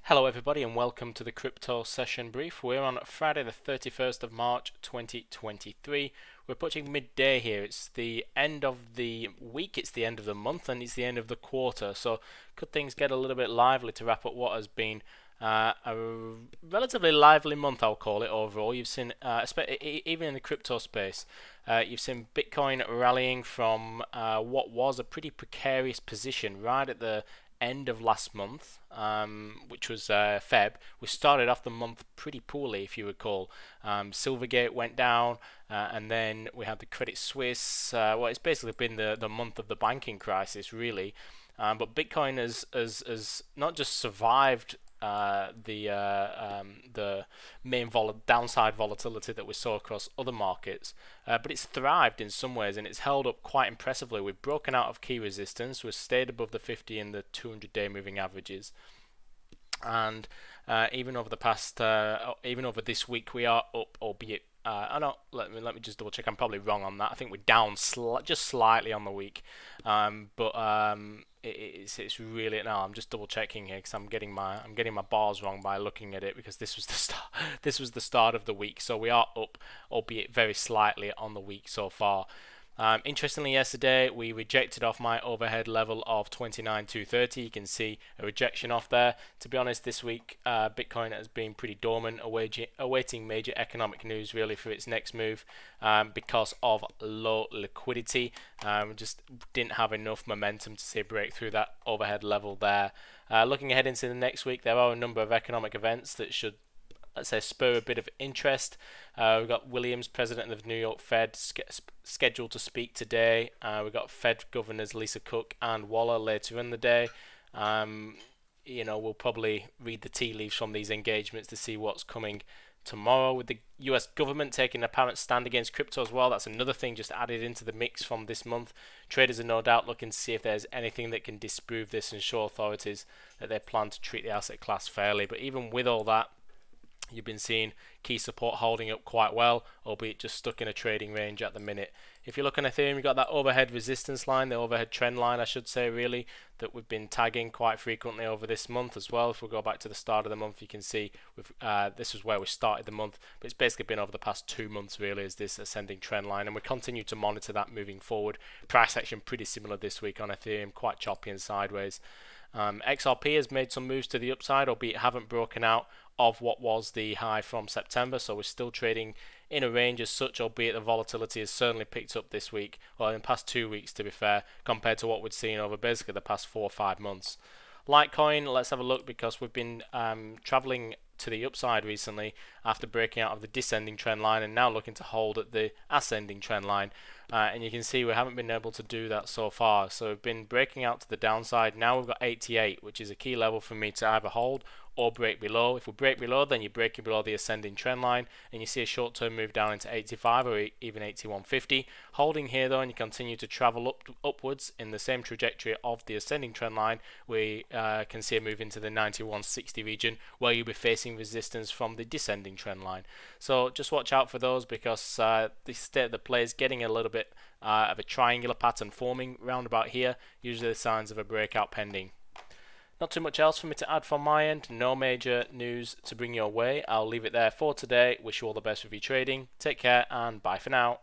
Hello everybody and welcome to the crypto session brief. We're on Friday the 31st of March 2023. We're approaching midday here. It's the end of the week, it's the end of the month, and it's the end of the quarter. So could things get a little bit lively to wrap up what has been a relatively lively month, I'll call it, overall. You've seen, even in the crypto space, you've seen Bitcoin rallying from what was a pretty precarious position right at the end of last month, which was Feb. We started off the month pretty poorly, if you recall. Silvergate went down, and then we had the Credit Suisse. Well, it's basically been the month of the banking crisis, really. But Bitcoin has not just survived the main downside volatility that we saw across other markets, but it's thrived in some ways and it's held up quite impressively. We've broken out of key resistance, we've stayed above the 50 and the 200-day moving averages, and even over the past, even over this week, we are up, albeit. Let me just double check. I'm probably wrong on that. I think we're down just slightly on the week, but it's really no. I'm just double checking here because I'm getting my bars wrong by looking at it, because this was the start. This was the start of the week, so we are up, albeit very slightly on the week so far. Interestingly, yesterday we rejected off my overhead level of 29,230. You can see a rejection off there. To be honest, this week Bitcoin has been pretty dormant, awaiting major economic news really for its next move, because of low liquidity. We just didn't have enough momentum to say break through that overhead level there. Looking ahead into the next week, there are a number of economic events that should, let's say, spur a bit of interest. We've got Williams, president of the New York Fed, scheduled to speak today. We've got Fed governors Lisa Cook and Waller later in the day. We'll probably read the tea leaves from these engagements to see what's coming tomorrow, with the US government taking an apparent stand against crypto as well. That's another thing just added into the mix from this month. Traders are no doubt looking to see if there's anything that can disprove this and show authorities that they plan to treat the asset class fairly. But even with all that, you've been seeing key support holding up quite well, albeit just stuck in a trading range at the minute. If you look on Ethereum, you've got that overhead resistance line, the overhead trend line, I should say, really, that we've been tagging quite frequently over this month as well. If we go back to the start of the month, you can see this is where we started the month, but it's basically been over the past 2 months, really, is this ascending trend line, and we continue to monitor that moving forward. Price action pretty similar this week on Ethereum, quite choppy and sideways. XRP has made some moves to the upside, albeit haven't broken out of what was the high from September, so we're still trading in a range as such, albeit the volatility has certainly picked up this week, well, in the past 2 weeks to be fair, compared to what we'd seen over basically the past 4 or 5 months. Litecoin, let's have a look, because we've been traveling to the upside recently after breaking out of the descending trend line and now looking to hold at the ascending trend line, and you can see we haven't been able to do that so far. So we've been breaking out to the downside. Now we've got 88, which is a key level for me to either hold or break below. If we break below, then you're breaking below the ascending trend line, and you see a short-term move down into 85 or even 81.50. Holding here though, and you continue to travel upwards in the same trajectory of the ascending trend line, we can see a move into the 91.60 region, where you'll be facing resistance from the descending trend line. So just watch out for those, because the state of the play is getting a little bit of a triangular pattern forming round about here, usually the signs of a breakout pending. Not too much else for me to add from my end, no major news to bring your way. I'll leave it there for today. Wish you all the best with your trading. Take care and bye for now.